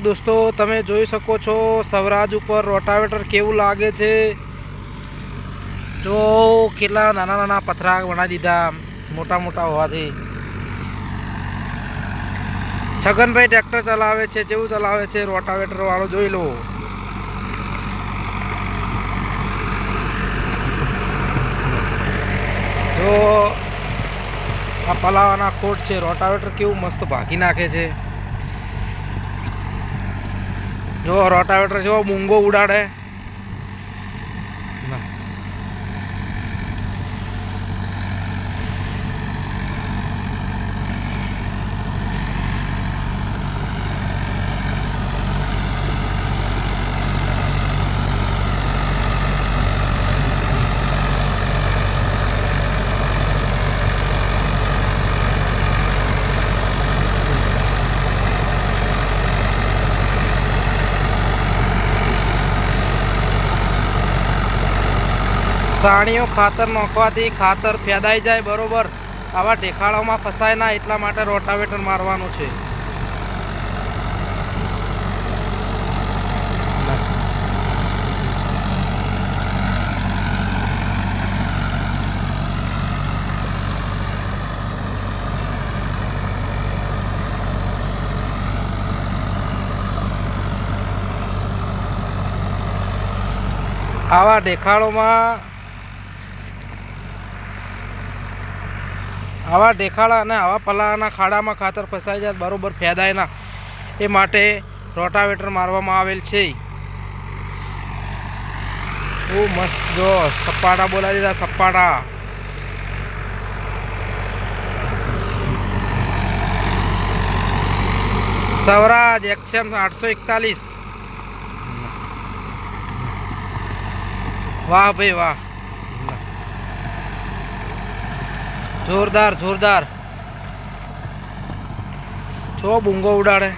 દોસ્તો તમે જોઈ શકો છો સ્વરાજ ઉપર રોટાવેટર કેવું લાગે છે। જો કેટલા નાના નાના પથરા બનાવી દીધા મોટા મોટા હોવાથી। છગનભાઈ ટ્રેક્ટર ચલાવે છે, જેવું ચલાવે છે રોટાવેટર વાળો જોઈ લો। જો આ પલાવાના ખોટ છે, રોટાવેટર કેવું મસ્ત ભાગી નાખે છે। જો રોટાવેટર જેવો મૂંગો ઉડાડે। સાણીઓ ખાતર નાખવાથી ખાતર ફેદાઈ જાય બરોબર। આવા ઢેખાળોમાં ફસાય ના, એટલા માટે રોટાવેટર મારવાનું છે। આવા ઢેખાળા અને આવા પલાળાના ખાડામાં ખાતર ફસાઈ જાય બરોબર ફેદાય ના, એ માટે રોટાવેટર મારવામાં આવેલ છે। બહુ મસ્ત જો સપાટા બોલાવી દીધા, સપાટા। સ્વરાજ XM 841। વાહ ભાઈ વાહ, જોરદાર જોરદાર। છો બૂંગો ઉડાડે।